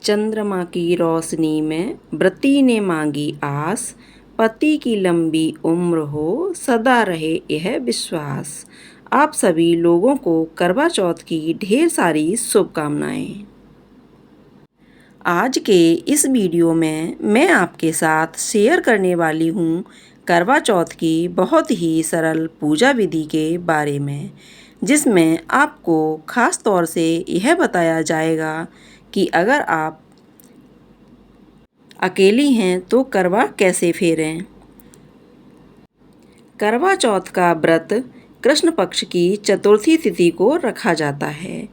चंद्रमा की रोशनी में व्रती ने मांगी आस, पति की लंबी उम्र हो, सदा रहे यह विश्वास। आप सभी लोगों को करवा चौथ की ढेर सारी शुभकामनाएं। आज के इस वीडियो में मैं आपके साथ शेयर करने वाली हूँ करवा चौथ की बहुत ही सरल पूजा विधि के बारे में, जिसमें आपको ख़ास तौर से यह बताया जाएगा कि अगर आप अकेली हैं तो करवा कैसे फेरें। करवा चौथ का व्रत कृष्ण पक्ष की चतुर्थी तिथि को रखा जाता है।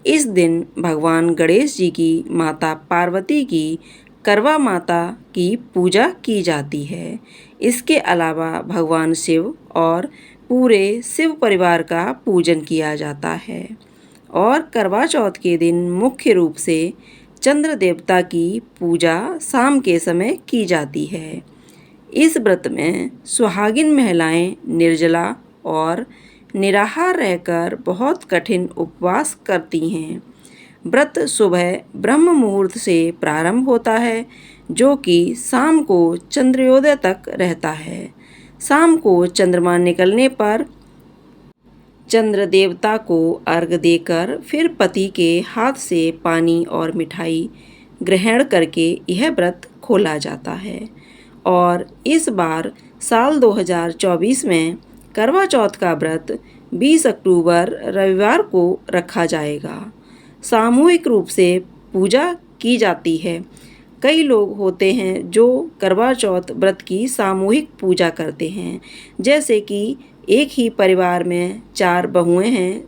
इस दिन भगवान गणेश जी की माता पार्वती की करवा माता की पूजा की जाती है। इसके अलावा भगवान शिव और पूरे शिव परिवार का पूजन किया जाता है। और करवा चौथ के दिन मुख्य रूप से चंद्र देवता की पूजा शाम के समय की जाती है। इस व्रत में सुहागिन महिलाएं निर्जला और निराहार रहकर बहुत कठिन उपवास करती हैं। व्रत सुबह ब्रह्म मुहूर्त से प्रारंभ होता है, जो कि शाम को चंद्रोदय तक रहता है। शाम को चंद्रमा निकलने पर चंद्र देवता को अर्घ देकर फिर पति के हाथ से पानी और मिठाई ग्रहण करके यह व्रत खोला जाता है। और इस बार साल 2024 में करवा चौथ का व्रत 20 अक्टूबर रविवार को रखा जाएगा। सामूहिक रूप से पूजा की जाती है। कई लोग होते हैं जो करवा चौथ व्रत की सामूहिक पूजा करते हैं, जैसे कि एक ही परिवार में 4 बहुएं हैं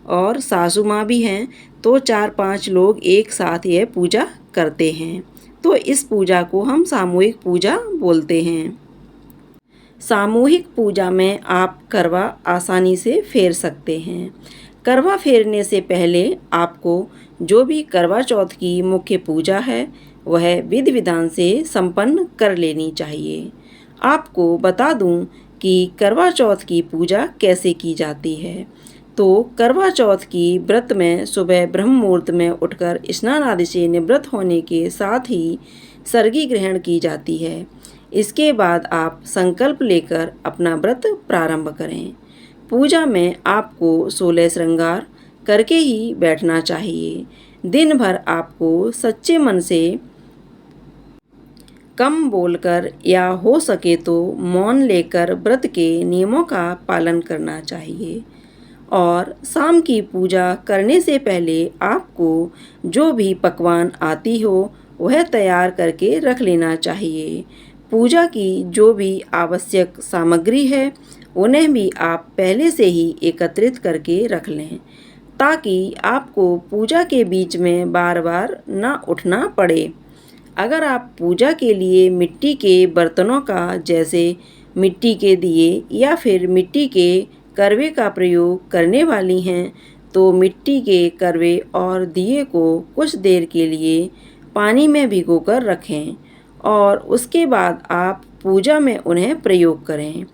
और सासू माँ भी हैं, तो 4-5 लोग एक साथ यह पूजा करते हैं। तो इस पूजा को हम सामूहिक पूजा बोलते हैं। सामूहिक पूजा में आप करवा आसानी से फेर सकते हैं। करवा फेरने से पहले आपको जो भी करवा चौथ की मुख्य पूजा है वह विधि विधान से संपन्न कर लेनी चाहिए। आपको बता दूं कि करवा चौथ की पूजा कैसे की जाती है। तो करवा चौथ की व्रत में सुबह ब्रह्म मुहूर्त में उठकर स्नान आदि से निवृत्त होने के साथ ही सर्गी ग्रहण की जाती है। इसके बाद आप संकल्प लेकर अपना व्रत प्रारंभ करें। पूजा में आपको 16 श्रृंगार करके ही बैठना चाहिए। दिन भर आपको सच्चे मन से कम बोलकर या हो सके तो मौन लेकर व्रत के नियमों का पालन करना चाहिए। और शाम की पूजा करने से पहले आपको जो भी पकवान आती हो वह तैयार करके रख लेना चाहिए। पूजा की जो भी आवश्यक सामग्री है उन्हें भी आप पहले से ही एकत्रित करके रख लें, ताकि आपको पूजा के बीच में बार बार ना उठना पड़े। अगर आप पूजा के लिए मिट्टी के बर्तनों का, जैसे मिट्टी के दिए या फिर मिट्टी के करवे का प्रयोग करने वाली हैं, तो मिट्टी के करवे और दिए को कुछ देर के लिए पानी में भिगोकर रखें और उसके बाद आप पूजा में उन्हें प्रयोग करें।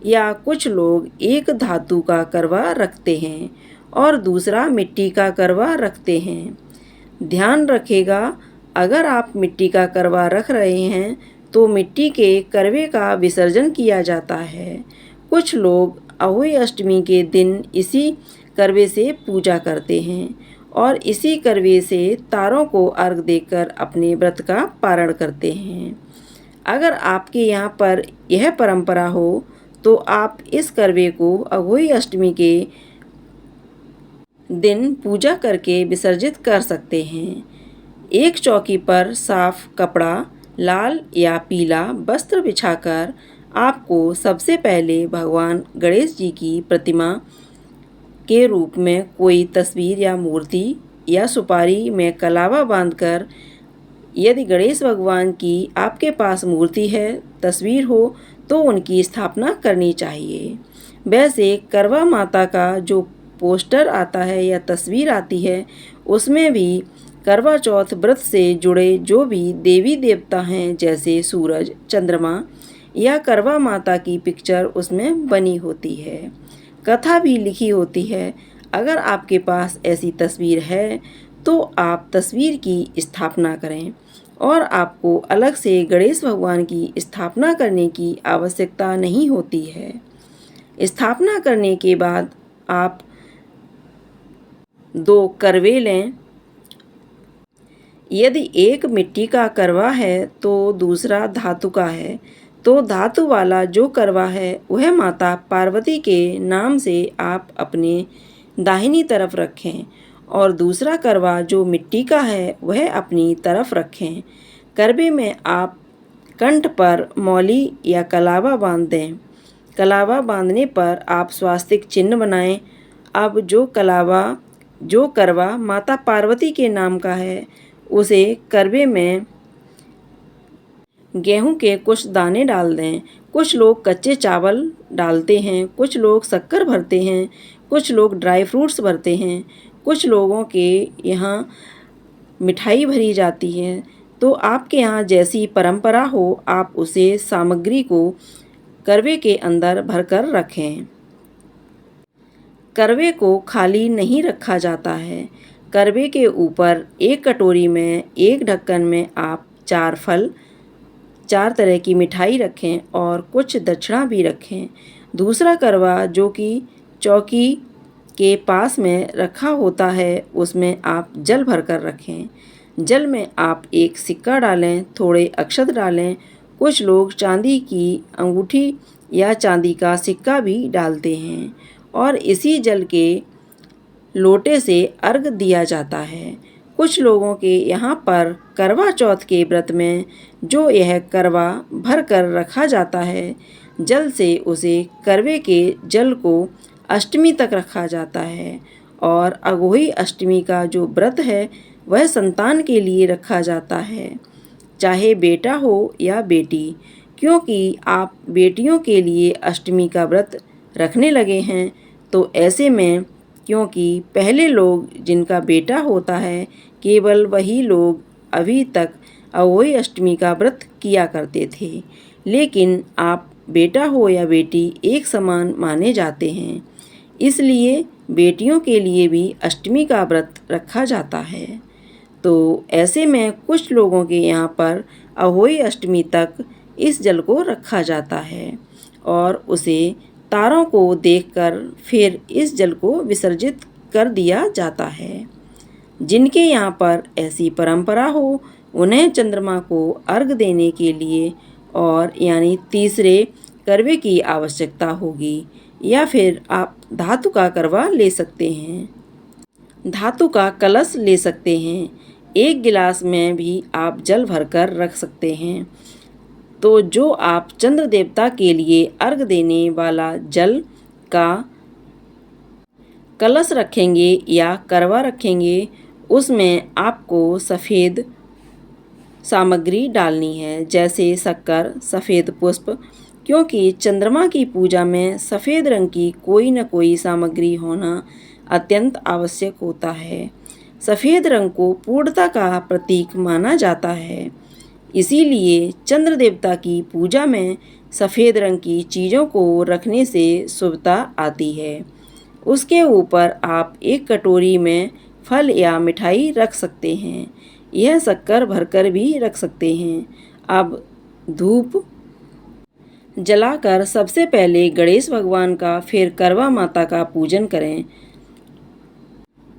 या कुछ लोग एक धातु का करवा रखते हैं और दूसरा मिट्टी का करवा रखते हैं। ध्यान रखिएगा, अगर आप मिट्टी का करवा रख रहे हैं तो मिट्टी के करवे का विसर्जन किया जाता है। कुछ लोग अहोई अष्टमी के दिन इसी करवे से पूजा करते हैं और इसी करवे से तारों को अर्घ देकर अपने व्रत का पारण करते हैं। अगर आपके यहाँ पर यह परंपरा हो तो आप इस करवे को अहोई अष्टमी के दिन पूजा करके विसर्जित कर सकते हैं। एक चौकी पर साफ कपड़ा, लाल या पीला वस्त्र बिछाकर आपको सबसे पहले भगवान गणेश जी की प्रतिमा के रूप में कोई तस्वीर या मूर्ति या सुपारी में कलावा बांधकर, यदि गणेश भगवान की आपके पास मूर्ति है, तस्वीर हो, तो उनकी स्थापना करनी चाहिए। वैसे करवा माता का जो पोस्टर आता है या तस्वीर आती है, उसमें भी करवा चौथ व्रत से जुड़े जो भी देवी देवता हैं, जैसे सूरज, चंद्रमा या करवा माता की पिक्चर उसमें बनी होती है। कथा भी लिखी होती है। अगर आपके पास ऐसी तस्वीर है तो आप तस्वीर की स्थापना करें और आपको अलग से गणेश भगवान की स्थापना करने की आवश्यकता नहीं होती है। स्थापना करने के बाद आप 2 करवे लें। यदि एक मिट्टी का करवा है तो दूसरा धातु का है, तो धातु वाला जो करवा है वह माता पार्वती के नाम से आप अपने दाहिनी तरफ रखें और दूसरा करवा जो मिट्टी का है वह अपनी तरफ रखें। करवे में आप कंठ पर मौली या कलावा बांध दें। कलावा बांधने पर आप स्वास्तिक चिन्ह बनाएं। अब जो करवा माता पार्वती के नाम का है उसे करवे में गेहूं के कुछ दाने डाल दें। कुछ लोग कच्चे चावल डालते हैं, कुछ लोग शक्कर भरते हैं, कुछ लोग ड्राई फ्रूट्स भरते हैं, कुछ लोगों के यहाँ मिठाई भरी जाती है। तो आपके यहाँ जैसी परंपरा हो आप उसे सामग्री को करवे के अंदर भरकर रखें। करवे को खाली नहीं रखा जाता है। करवे के ऊपर एक कटोरी में एक ढक्कन में आप 4 फल, 4 तरह की मिठाई रखें और कुछ दक्षिणा भी रखें। दूसरा करवा जो कि चौकी के पास में रखा होता है उसमें आप जल भरकर रखें। जल में आप एक सिक्का डालें, थोड़े अक्षत डालें। कुछ लोग चांदी की अंगूठी या चांदी का सिक्का भी डालते हैं और इसी जल के लोटे से अर्घ दिया जाता है। कुछ लोगों के यहाँ पर करवा चौथ के व्रत में जो यह करवा भर कर रखा जाता है जल से, उसे करवे के जल को अष्टमी तक रखा जाता है और अघोई अष्टमी का जो व्रत है वह संतान के लिए रखा जाता है, चाहे बेटा हो या बेटी, क्योंकि आप बेटियों के लिए अष्टमी का व्रत रखने लगे हैं। तो ऐसे में क्योंकि पहले लोग जिनका बेटा होता है केवल वही लोग अभी तक अघोई अष्टमी का व्रत किया करते थे, लेकिन आप बेटा हो या बेटी एक समान माने जाते हैं, इसलिए बेटियों के लिए भी अष्टमी का व्रत रखा जाता है। तो ऐसे में कुछ लोगों के यहाँ पर अघोई अष्टमी तक इस जल को रखा जाता है और उसे तारों को देखकर फिर इस जल को विसर्जित कर दिया जाता है। जिनके यहाँ पर ऐसी परंपरा हो उन्हें चंद्रमा को अर्घ देने के लिए और यानी तीसरे करवे की आवश्यकता होगी, या फिर आप धातु का करवा ले सकते हैं, धातु का कलश ले सकते हैं। एक गिलास में भी आप जल भरकर रख सकते हैं। तो जो आप चंद्र देवता के लिए अर्घ देने वाला जल का कलश रखेंगे या करवा रखेंगे उसमें आपको सफ़ेद सामग्री डालनी है, जैसे शक्कर, सफ़ेद पुष्प, क्योंकि चंद्रमा की पूजा में सफ़ेद रंग की कोई न कोई सामग्री होना अत्यंत आवश्यक होता है। सफ़ेद रंग को पूर्णता का प्रतीक माना जाता है, इसीलिए चंद्र देवता की पूजा में सफ़ेद रंग की चीज़ों को रखने से शुभता आती है। उसके ऊपर आप एक कटोरी में फल या मिठाई रख सकते हैं, यह शक्कर भरकर भी रख सकते हैं। अब धूप जलाकर सबसे पहले गणेश भगवान का, फिर करवा माता का पूजन करें।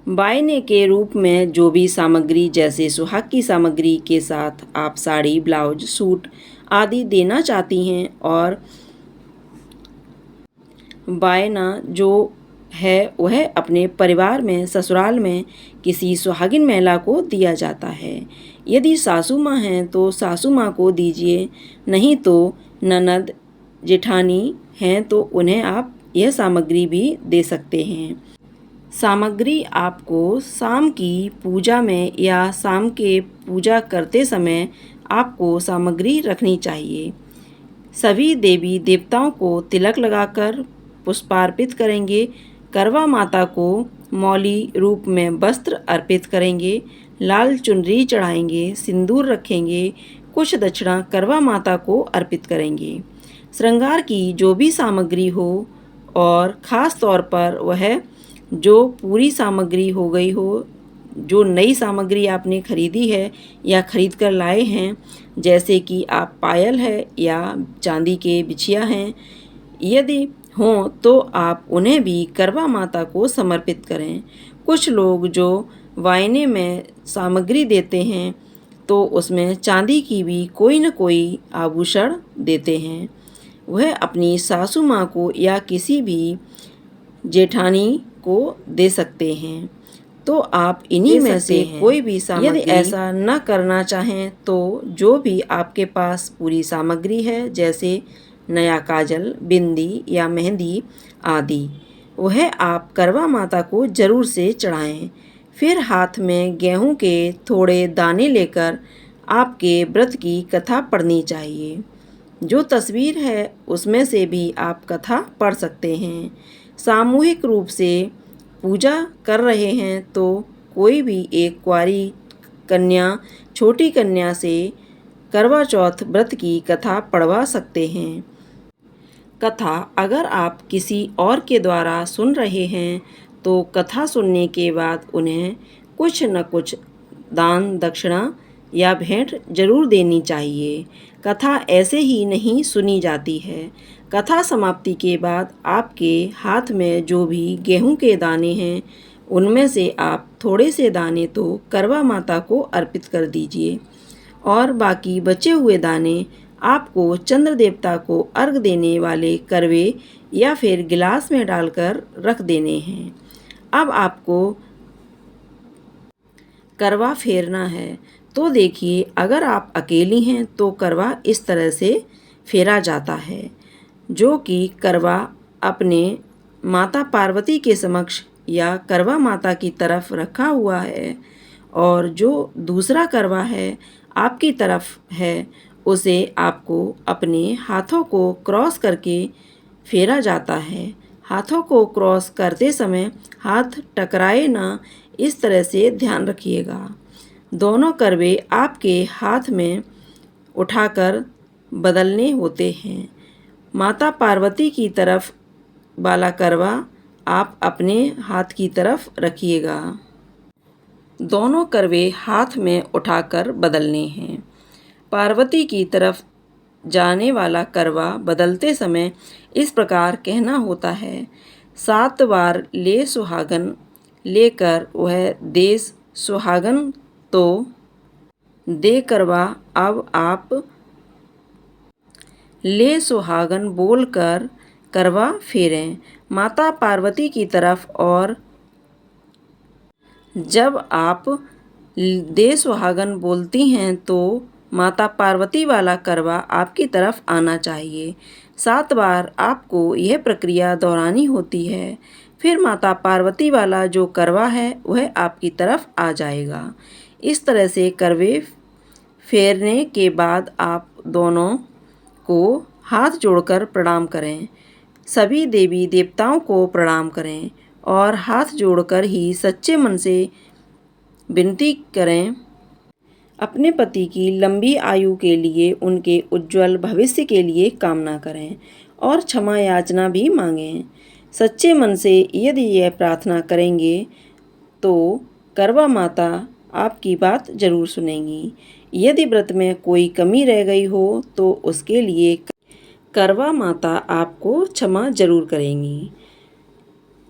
वायने के रूप में जो भी सामग्री जैसे सुहाग की सामग्री के साथ आप साड़ी, ब्लाउज, सूट आदि देना चाहती हैं, और वायना जो है वह अपने परिवार में, ससुराल में किसी सुहागिन महिला को दिया जाता है। यदि सासू माँ हैं तो सासू माँ को दीजिए, नहीं तो ननद, जेठानी हैं तो उन्हें आप यह सामग्री भी दे सकते हैं। सामग्री आपको शाम की पूजा में या शाम के पूजा करते समय आपको सामग्री रखनी चाहिए। सभी देवी देवताओं को तिलक लगाकर पुष्पार्पित करेंगे। करवा माता को मौली रूप में वस्त्र अर्पित करेंगे, लाल चुनरी चढ़ाएंगे, सिंदूर रखेंगे, कुछ दक्षिणा करवा माता को अर्पित करेंगे। श्रृंगार की जो भी सामग्री हो और ख़ास तौर पर वह जो पूरी सामग्री हो गई हो जो नई सामग्री आपने खरीदी है या खरीद कर लाए हैं, जैसे कि आप पायल है या चांदी के बिछिया हैं, यदि हों तो आप उन्हें भी करवा माता को समर्पित करें। कुछ लोग जो वायने में सामग्री देते हैं तो उसमें चांदी की भी कोई न कोई आभूषण देते हैं। वह अपनी सासू माँ को या किसी भी जेठानी को दे सकते हैं। तो आप इन्हीं में से कोई भी सामग्री, यदि ऐसा न करना चाहें तो जो भी आपके पास पूरी सामग्री है, जैसे नया काजल, बिंदी या मेहंदी आदि, वह आप करवा माता को जरूर से चढ़ाएं। फिर हाथ में गेहूं के थोड़े दाने लेकर आपके व्रत की कथा पढ़नी चाहिए। जो तस्वीर है उसमें से भी आप कथा पढ़ सकते हैं। सामूहिक रूप से पूजा कर रहे हैं तो कोई भी एक कुंवारी कन्या, छोटी कन्या से करवा चौथ व्रत की कथा पढ़वा सकते हैं। कथा अगर आप किसी और के द्वारा सुन रहे हैं तो कथा सुनने के बाद उन्हें कुछ न कुछ दान दक्षिणा या भेंट जरूर देनी चाहिए। कथा ऐसे ही नहीं सुनी जाती है। कथा समाप्ति के बाद आपके हाथ में जो भी गेहूं के दाने हैं, उनमें से आप थोड़े से दाने तो करवा माता को अर्पित कर दीजिए और बाकी बचे हुए दाने आपको चंद्र देवता को अर्घ देने वाले करवे या फिर गिलास में डालकर रख देने हैं। अब आपको करवा फेरना है। तो देखिए, अगर आप अकेली हैं तो करवा इस तरह से फेरा जाता है, जो कि करवा अपने माता पार्वती के समक्ष या करवा माता की तरफ रखा हुआ है और जो दूसरा करवा है आपकी तरफ है, उसे आपको अपने हाथों को क्रॉस करके फेरा जाता है। हाथों को क्रॉस करते समय हाथ टकराए ना, इस तरह से ध्यान रखिएगा। दोनों करवे आपके हाथ में उठाकर बदलने होते हैं। माता पार्वती की तरफ वाला करवा आप अपने हाथ की तरफ रखिएगा। दोनों करवे हाथ में उठाकर बदलने हैं। पार्वती की तरफ जाने वाला करवा बदलते समय इस प्रकार कहना होता है, 7 बार ले सुहागन लेकर वह देश सुहागन तो दे करवा। अब आप ले सुहागन बोलकर करवा फेरें माता पार्वती की तरफ और जब आप दे सुहागन बोलती हैं तो माता पार्वती वाला करवा आपकी तरफ आना चाहिए। 7 बार आपको यह प्रक्रिया दोहरानी होती है। फिर माता पार्वती वाला जो करवा है वह आपकी तरफ आ जाएगा। इस तरह से करवे फेरने के बाद आप दोनों को हाथ जोड़कर प्रणाम करें। सभी देवी देवताओं को प्रणाम करें और हाथ जोड़कर ही सच्चे मन से विनती करें। अपने पति की लंबी आयु के लिए, उनके उज्जवल भविष्य के लिए कामना करें और क्षमा याचना भी मांगें। सच्चे मन से यदि यह प्रार्थना करेंगे तो करवा माता आपकी बात जरूर सुनेंगी। यदि व्रत में कोई कमी रह गई हो तो उसके लिए करवा माता आपको क्षमा जरूर करेंगी।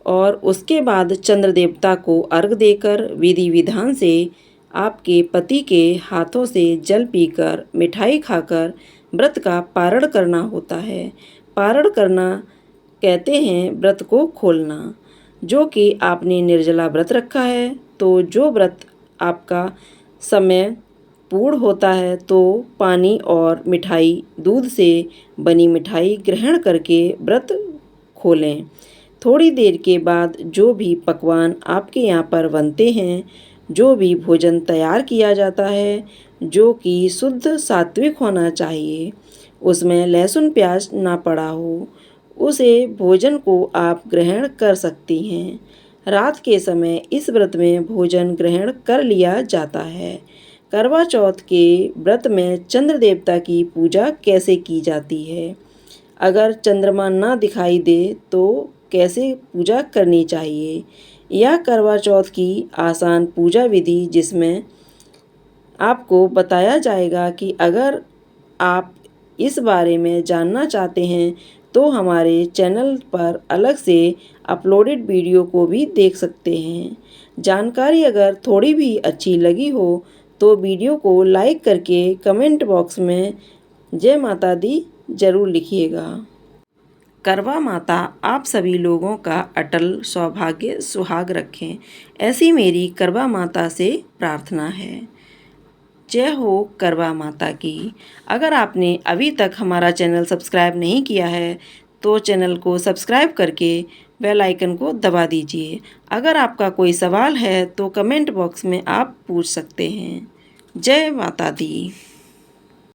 और उसके बाद चंद्र देवता को अर्घ देकर विधि विधान से आपके पति के हाथों से जल पीकर मिठाई खाकर व्रत का पारण करना होता है। पारण करना कहते हैं व्रत को खोलना। जो कि आपने निर्जला व्रत रखा है तो जो व्रत आपका समय पूर्ण होता है तो पानी और मिठाई, दूध से बनी मिठाई ग्रहण करके व्रत खोलें। थोड़ी देर के बाद जो भी पकवान आपके यहाँ पर बनते हैं, जो भी भोजन तैयार किया जाता है, जो कि शुद्ध सात्विक होना चाहिए, उसमें लहसुन प्याज ना पड़ा हो, उसे भोजन को आप ग्रहण कर सकती हैं। रात के समय इस व्रत में भोजन ग्रहण कर लिया जाता है। करवा चौथ के व्रत में चंद्र देवता की पूजा कैसे की जाती है? अगर चंद्रमा ना दिखाई दे तो कैसे पूजा करनी चाहिए? यह करवा चौथ की आसान पूजा विधि जिसमें आपको बताया जाएगा कि अगर आप इस बारे में जानना चाहते हैं तो हमारे चैनल पर अलग से अपलोडेड वीडियो को भी देख सकते हैं। जानकारी अगर थोड़ी भी अच्छी लगी हो तो वीडियो को लाइक करके कमेंट बॉक्स में जय माता दी जरूर लिखिएगा। करवा माता आप सभी लोगों का अटल सौभाग्य सुहाग रखें, ऐसी मेरी करवा माता से प्रार्थना है। जय हो करवा माता की। अगर आपने अभी तक हमारा चैनल सब्सक्राइब नहीं किया है तो चैनल को सब्सक्राइब करके बेल आइकन को दबा दीजिए। अगर आपका कोई सवाल है तो कमेंट बॉक्स में आप पूछ सकते हैं। जय माता दी।